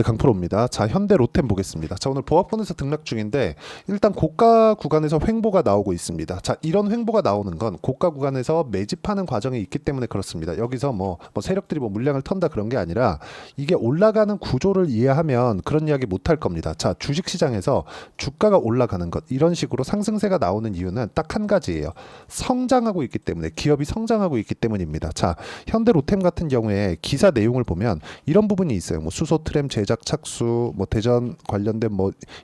네, 강프로입니다. 자, 현대 로템 보겠습니다. 자, 오늘 보합권에서 등락 중인데 일단 고가 구간에서 횡보가 나오고 있습니다. 자, 이런 횡보가 나오는 건 고가 구간에서 매집하는 과정이 있기 때문에 그렇습니다. 여기서 뭐 세력들이 물량을 턴다 그런 게 아니라 이게 올라가는 구조를 이해하면 그런 이야기 못 할 겁니다. 자, 주식시장에서 주가가 올라가는 것, 이런 식으로 상승세가 나오는 이유는 딱 한 가지예요. 성장하고 있기 때문에, 기업이 성장하고 있기 때문입니다. 자, 현대 로템 같은 경우에 기사 내용을 보면 이런 부분이 있어요. 수소 트램 제작 착수, 대전 관련된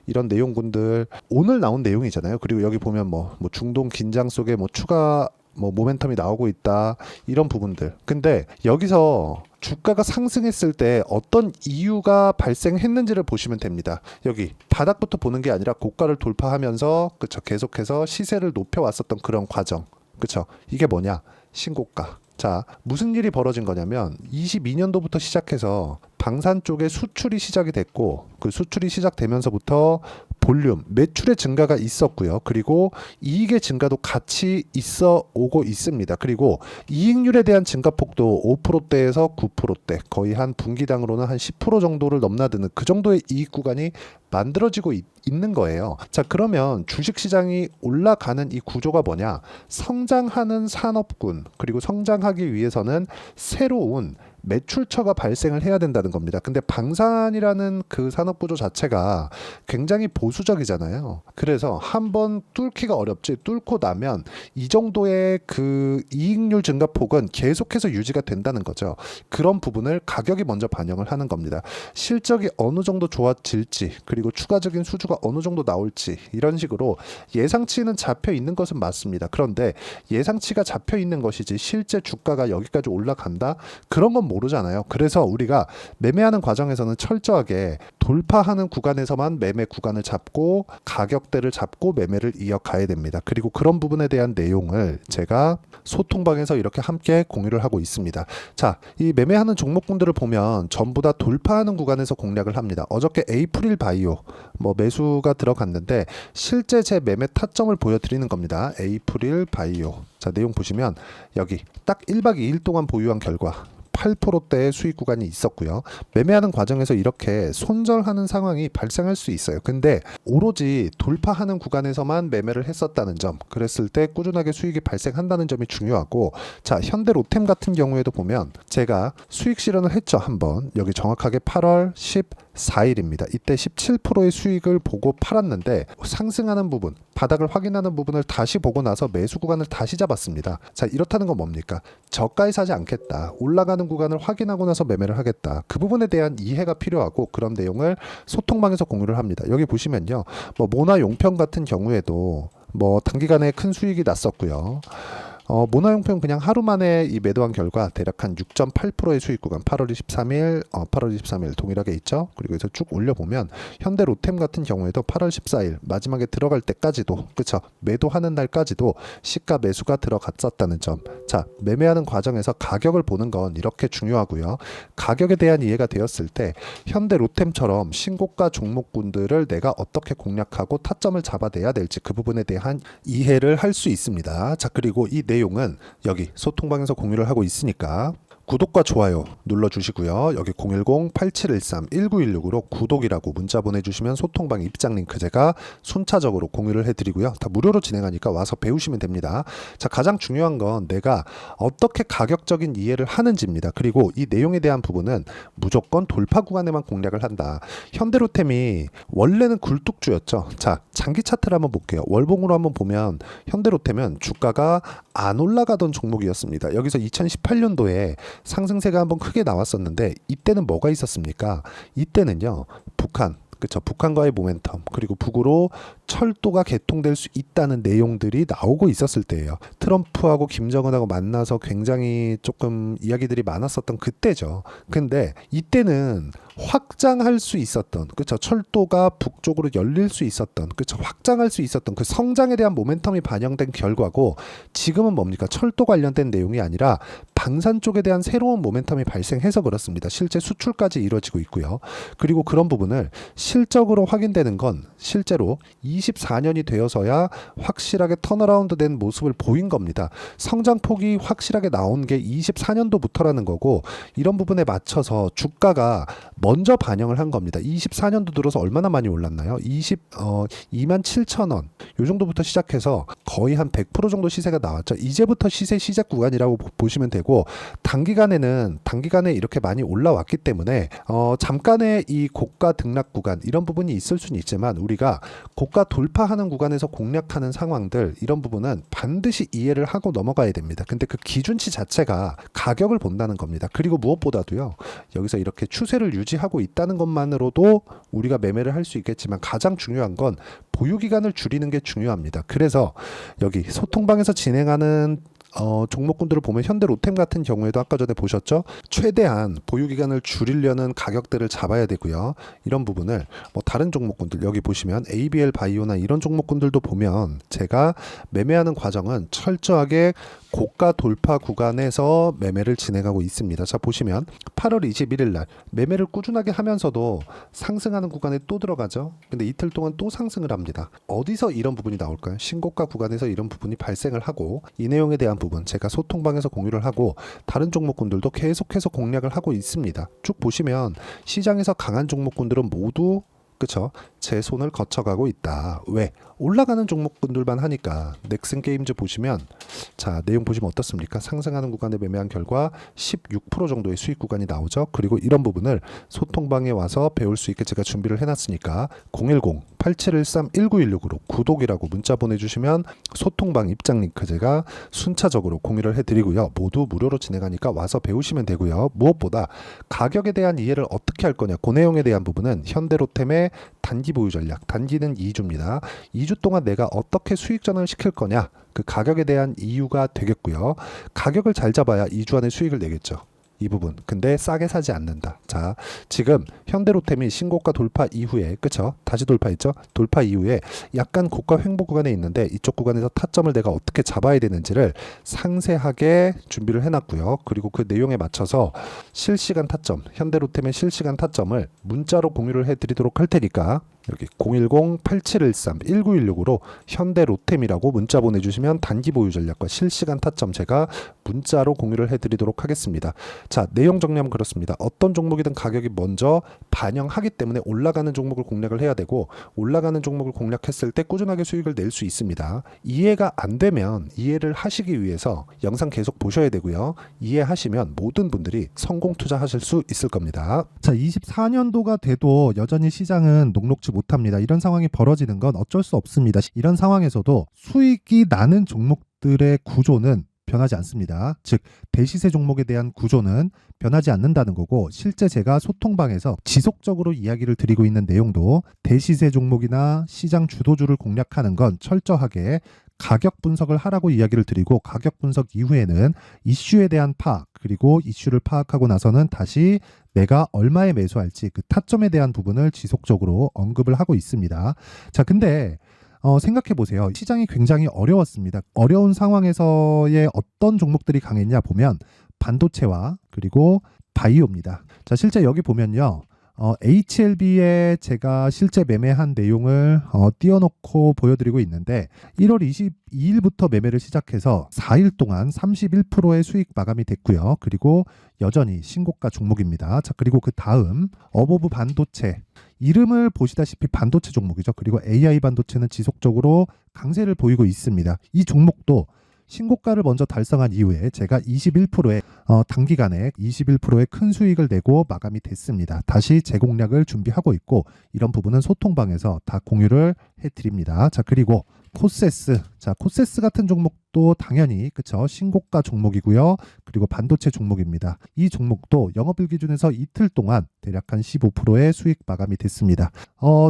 이런 내용군들 오늘 나온 내용이잖아요. 그리고 여기 보면 중동 긴장 속에 추가 모멘텀이 나오고 있다, 이런 부분들. 근데 여기서 주가가 상승했을 때 어떤 이유가 발생했는지를 보시면 됩니다. 여기 바닥부터 보는 게 아니라 고가를 돌파하면서 계속해서 시세를 높여왔었던 그런 과정. 그쵸? 이게 뭐냐? 신고가. 자, 무슨 일이 벌어진 거냐면 22년도부터 시작해서 방산 쪽에 수출이 시작이 됐고, 그 수출이 시작되면서부터 볼륨, 매출의 증가가 있었고요. 그리고 이익의 증가도 같이 있어 오고 있습니다. 그리고 이익률에 대한 증가폭도 5%대에서 9%대, 거의 한 분기당으로는 한 10% 정도를 넘나드는 그 정도의 이익 구간이 만들어지고 있는 거예요. 자, 그러면 주식시장이 올라가는 이 구조가 뭐냐? 성장하는 산업군, 그리고 성장하기 위해서는 새로운 매출처가 발생을 해야 된다는 겁니다. 근데 방산이라는 그 산업 구조 자체가 굉장히 보수적이잖아요. 그래서 한번 뚫기가 어렵지, 뚫고 나면 이 정도의 그 이익률 증가폭은 계속해서 유지가 된다는 거죠. 그런 부분을 가격이 먼저 반영을 하는 겁니다. 실적이 어느 정도 좋아질지, 그리고 추가적인 수주가 어느 정도 나올지, 이런 식으로 예상치는 잡혀 있는 것은 맞습니다. 그런데 예상치가 잡혀 있는 것이지 실제 주가가 여기까지 올라간다? 그런 건 모르잖아요. 그래서 우리가 매매하는 과정에서는 철저하게 돌파하는 구간에서만 매매 구간을 잡고 가격대를 잡고 매매를 이어가야 됩니다. 그리고 그런 부분에 대한 내용을 제가 소통방에서 이렇게 함께 공유를 하고 있습니다. 자, 이 매매하는 종목군들을 보면 전부 다 돌파하는 구간에서 공략을 합니다. 어저께 에이프릴 바이오 매수가 들어갔는데 실제 제 매매 타점을 보여드리는 겁니다. 에이프릴 바이오. 자, 내용 보시면 여기 딱 1박 2일 동안 보유한 결과 8%대의 수익 구간이 있었고요. 매매하는 과정에서 이렇게 손절하는 상황이 발생할 수 있어요. 근데 오로지 돌파하는 구간에서만 매매를 했었다는 점, 그랬을 때 꾸준하게 수익이 발생한다는 점이 중요하고, 자, 현대 로템 같은 경우에도 보면 제가 수익 실현을 했죠. 한번 여기 정확하게 8월 14일입니다. 이때 17%의 수익을 보고 팔았는데 상승하는 부분, 바닥을 확인하는 부분을 다시 보고 나서 매수 구간을 다시 잡았습니다. 자, 이렇다는 건 뭡니까? 저가에 사지 않겠다, 올라가는 구간을 확인하고 나서 매매를 하겠다. 그 부분에 대한 이해가 필요하고 그런 내용을 소통방에서 공유를 합니다. 여기 보시면요, 모나용평 같은 경우에도 단기간에 큰 수익이 났었고요. 모나용평 그냥 하루 만에 이 매도한 결과 대략 한 6.8%의 수익 구간, 8월 23일 동일하게 있죠. 그리고 여기서 쭉 올려보면 현대 로템 같은 경우에도 8월 14일 마지막에 들어갈 때까지도, 그쵸, 매도하는 날까지도 시가 매수가 들어갔었다는 점. 자, 매매하는 과정에서 가격을 보는 건 이렇게 중요하고요. 가격에 대한 이해가 되었을 때 현대 로템처럼 신고가 종목군들을 내가 어떻게 공략하고 타점을 잡아내야 될지, 그 부분에 대한 이해를 할 수 있습니다. 자, 그리고 이 내용은 여기 소통방에서 공유를 하고 있으니까 구독과 좋아요 눌러주시고요. 여기 010-8713-1916으로 구독이라고 문자 보내주시면 소통방 입장 링크 제가 순차적으로 공유를 해드리고요. 다 무료로 진행하니까 와서 배우시면 됩니다. 자, 가장 중요한 건 내가 어떻게 가격적인 이해를 하는지입니다. 그리고 이 내용에 대한 부분은 무조건 돌파 구간에만 공략을 한다. 현대로템이 원래는 굴뚝주였죠. 자, 장기 차트를 한번 볼게요. 월봉으로 한번 보면 현대로템은 주가가 안 올라가던 종목이었습니다. 여기서 2018년도에 상승세가 한번 크게 나왔었는데 이때는 뭐가 있었습니까? 이때는요, 그쵸, 북한과의 모멘텀, 그리고 북으로 철도가 개통될 수 있다는 내용들이 나오고 있었을 때예요. 트럼프하고 김정은하고 만나서 굉장히 조금 이야기들이 많았었던 그때죠. 근데 이때는 확장할 수 있었던, 그쵸, 철도가 북쪽으로 열릴 수 있었던, 그쵸, 확장할 수 있었던 그 성장에 대한 모멘텀이 반영된 결과고, 지금은 뭡니까? 철도 관련된 내용이 아니라 방산 쪽에 대한 새로운 모멘텀이 발생해서 그렇습니다. 실제 수출까지 이루어지고 있고요. 그리고 그런 부분을 실적으로 확인되는 건 실제로 24년이 되어서야 확실하게 턴어라운드 된 모습을 보인 겁니다. 성장폭이 확실하게 나온 게 24년도부터라는 거고, 이런 부분에 맞춰서 주가가 먼저 반영을 한 겁니다. 24년도 들어서 얼마나 많이 올랐나요? 27,000원 요 정도부터 시작해서 거의 한 100% 정도 시세가 나왔죠. 이제부터 시세 시작 구간이라고 보시면 되고, 단기간에 이렇게 많이 올라왔기 때문에 잠깐의 이 고가 등락 구간 이런 부분이 있을 수는 있지만, 우리가 고가 돌파하는 구간에서 공략하는 상황들, 이런 부분은 반드시 이해를 하고 넘어가야 됩니다. 근데 그 기준치 자체가 가격을 본다는 겁니다. 그리고 무엇보다도요, 여기서 이렇게 추세를 유지하고 있다는 것만으로도 우리가 매매를 할 수 있겠지만, 가장 중요한 건 보유기간을 줄이는 게 중요합니다. 그래서 여기 소통방에서 진행하는 종목군들을 보면 현대로템 같은 경우에도 아까 전에 보셨죠? 최대한 보유기간을 줄이려는 가격대를 잡아야 되고요. 이런 부분을 다른 종목군들 여기 보시면 ABL 바이오나 이런 종목군들도 보면 제가 매매하는 과정은 철저하게 고가 돌파 구간에서 매매를 진행하고 있습니다. 자, 보시면 8월 21일 날 매매를 꾸준하게 하면서도 상승하는 구간에 또 들어가죠. 근데 이틀 동안 또 상승을 합니다. 어디서 이런 부분이 나올까요? 신고가 구간에서 이런 부분이 발생을 하고, 이 내용에 대한 부분 제가 소통방에서 공유를 하고 다른 종목군들도 계속해서 공략을 하고 있습니다. 쭉 보시면 시장에서 강한 종목군들은 모두 그쵸? 제 손을 거쳐가고 있다. 왜? 올라가는 종목군들만 하니까. 넥슨 게임즈 보시면, 자, 내용 보시면 어떻습니까? 상승하는 구간에 매매한 결과 16% 정도의 수익 구간이 나오죠. 그리고 이런 부분을 소통방에 와서 배울 수 있게 제가 준비를 해놨으니까 010-8713-1916으로 구독이라고 문자 보내주시면 소통방 입장 링크 제가 순차적으로 공유를 해드리고요. 모두 무료로 진행하니까 와서 배우시면 되고요. 무엇보다 가격에 대한 이해를 어떻게 할 거냐, 그 내용에 대한 부분은 현대로템의 단기 보유 전략, 단기는 2주입니다. 2주 동안 내가 어떻게 수익 전환을 시킬 거냐, 그 가격에 대한 이유가 되겠고요. 가격을 잘 잡아야 2주 안에 수익을 내겠죠. 이 부분. 근데 싸게 사지 않는다. 자, 지금 현대로템이 신고가 돌파 이후에, 그쵸? 다시 돌파했죠? 돌파 이후에 약간 고가 횡보 구간에 있는데, 이쪽 구간에서 타점을 내가 어떻게 잡아야 되는지를 상세하게 준비를 해놨고요. 그리고 그 내용에 맞춰서 실시간 타점, 현대로템의 실시간 타점을 문자로 공유를 해드리도록 할 테니까, 여기 010-8713-1916으로 현대로템이라고 문자 보내주시면 단기 보유 전략과 실시간 타점 제가 문자로 공유를 해드리도록 하겠습니다. 자, 내용 정리하면 그렇습니다. 어떤 종목이든 가격이 먼저 반영하기 때문에 올라가는 종목을 공략을 해야 되고, 올라가는 종목을 공략했을 때 꾸준하게 수익을 낼 수 있습니다. 이해가 안 되면 이해를 하시기 위해서 영상 계속 보셔야 되고요. 이해하시면 모든 분들이 성공 투자하실 수 있을 겁니다. 자, 24년도가 돼도 여전히 시장은 녹록지 못합니다. 이런 상황이 벌어지는 건 어쩔 수 없습니다. 이런 상황에서도 수익이 나는 종목들의 구조는 변하지 않습니다. 즉, 대시세 종목에 대한 구조는 변하지 않는다는 거고, 실제 제가 소통방에서 지속적으로 이야기를 드리고 있는 내용도 대시세 종목이나 시장 주도주를 공략하는 건 철저하게 가격 분석을 하라고 이야기를 드리고, 가격 분석 이후에는 이슈에 대한 파악, 그리고 이슈를 파악하고 나서는 다시 내가 얼마에 매수할지 그 타점에 대한 부분을 지속적으로 언급을 하고 있습니다. 자, 근데 생각해 보세요. 시장이 굉장히 어려웠습니다. 어려운 상황에서의 어떤 종목들이 강했냐 보면 반도체와 그리고 바이오입니다. 자, 실제 여기 보면요. HLB에 제가 실제 매매한 내용을 띄워놓고 보여드리고 있는데, 1월 22일부터 매매를 시작해서 4일 동안 31%의 수익 마감이 됐고요. 그리고 여전히 신고가 종목입니다. 자, 그리고 그 다음 어보브 반도체, 이름을 보시다시피 반도체 종목이죠. 그리고 AI 반도체는 지속적으로 강세를 보이고 있습니다. 이 종목도 신고가를 먼저 달성한 이후에 제가 21%의 단기간에 21%의 큰 수익을 내고 마감이 됐습니다. 다시 재공략을 준비하고 있고, 이런 부분은 소통방에서 다 공유를 해드립니다. 자, 그리고 코세스, 자, 코세스 같은 종목도 당연히 그쵸, 신고가 종목이고요. 그리고 반도체 종목입니다. 이 종목도 영업일 기준에서 이틀 동안 대략 한 15%의 수익 마감이 됐습니다.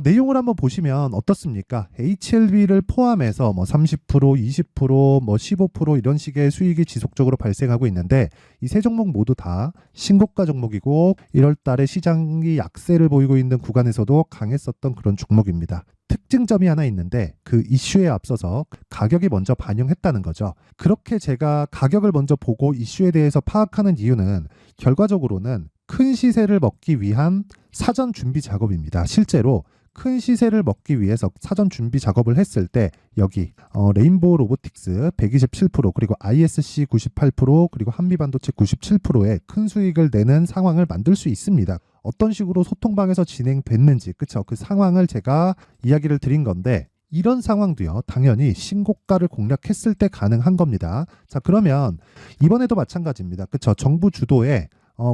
내용을 한번 보시면 어떻습니까? HLB를 포함해서 30%, 20%, 15% 이런 식의 수익이 지속적으로 발생하고 있는데, 이 세 종목 모두 다 신고가 종목이고, 1월 달에 시장이 약세를 보이고 있는 구간에서도 강했었던 그런 종목입니다. 특징점이 하나 있는데 그 이슈에 앞서서 가격이 먼저 반영했다는 거죠. 그렇게 제가 가격을 먼저 보고 이슈에 대해서 파악하는 이유는 결과적으로는 큰 시세를 먹기 위한 사전 준비 작업입니다. 실제로 큰 시세를 먹기 위해서 사전 준비 작업을 했을 때 여기 레인보우 로보틱스 127% 그리고 ISC 98% 그리고 한미반도체 97%의 큰 수익을 내는 상황을 만들 수 있습니다. 어떤 식으로 소통방에서 진행됐는지 그쵸? 그 상황을 제가 이야기를 드린 건데 이런 상황도요 당연히 신고가를 공략했을 때 가능한 겁니다. 자 그러면 이번에도 마찬가지입니다. 그쵸? 정부 주도의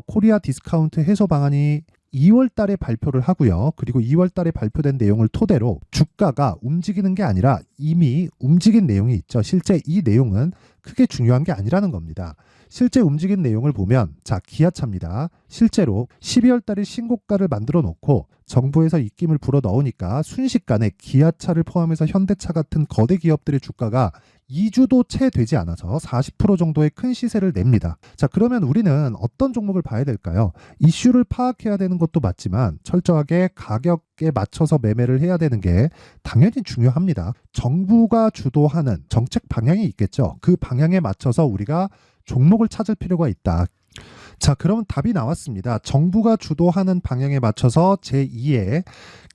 코리아 디스카운트 해소 방안이 2월 달에 발표를 하고요. 그리고 2월 달에 발표된 내용을 토대로 주가가 움직이는 게 아니라 이미 움직인 내용이 있죠. 실제 이 내용은 크게 중요한 게 아니라는 겁니다. 실제 움직인 내용을 보면 자 기아차입니다. 실제로 12월 달에 신고가를 만들어 놓고 정부에서 입김을 불어 넣으니까 순식간에 기아차를 포함해서 현대차 같은 거대 기업들의 주가가 2주도 채 되지 않아서 40% 정도의 큰 시세를 냅니다. 자, 그러면 우리는 어떤 종목을 봐야 될까요? 이슈를 파악해야 되는 것도 맞지만 철저하게 가격에 맞춰서 매매를 해야 되는 게 당연히 중요합니다. 정부가 주도하는 정책 방향이 있겠죠. 그 방향에 맞춰서 우리가 종목을 찾을 필요가 있다. 자, 그러면 답이 나왔습니다. 정부가 주도하는 방향에 맞춰서 제2의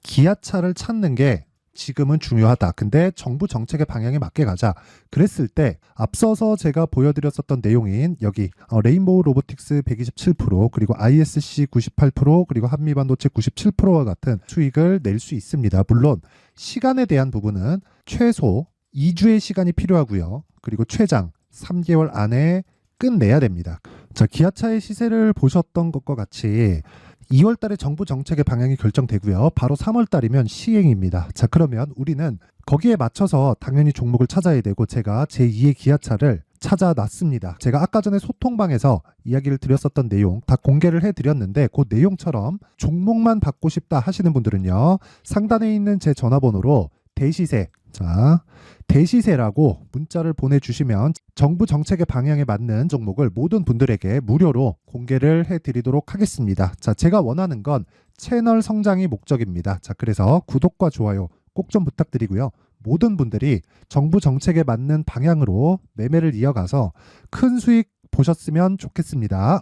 기아차를 찾는 게 지금은 중요하다. 근데 정부 정책의 방향에 맞게 가자. 그랬을 때 앞서서 제가 보여드렸었던 내용인 여기 레인보우 로보틱스 127% 그리고 ISC 98% 그리고 한미반도체 97%와 같은 수익을 낼 수 있습니다. 물론 시간에 대한 부분은 최소 2주의 시간이 필요하고요. 그리고 최장 3개월 안에 끝내야 됩니다. 자, 기아차의 시세를 보셨던 것과 같이 2월 달에 정부 정책의 방향이 결정되고요. 바로 3월 달이면 시행입니다. 자, 그러면 우리는 거기에 맞춰서 당연히 종목을 찾아야 되고 제가 제2의 기아차를 찾아놨습니다. 제가 아까 전에 소통방에서 이야기를 드렸었던 내용 다 공개를 해드렸는데 그 내용처럼 종목만 받고 싶다 하시는 분들은요. 상단에 있는 제 전화번호로 대시세 자 대시세라고 문자를 보내주시면 정부 정책의 방향에 맞는 종목을 모든 분들에게 무료로 공개를 해드리도록 하겠습니다. 자, 제가 원하는 건 채널 성장이 목적입니다. 자, 그래서 구독과 좋아요 꼭 좀 부탁드리고요. 모든 분들이 정부 정책에 맞는 방향으로 매매를 이어가서 큰 수익 보셨으면 좋겠습니다.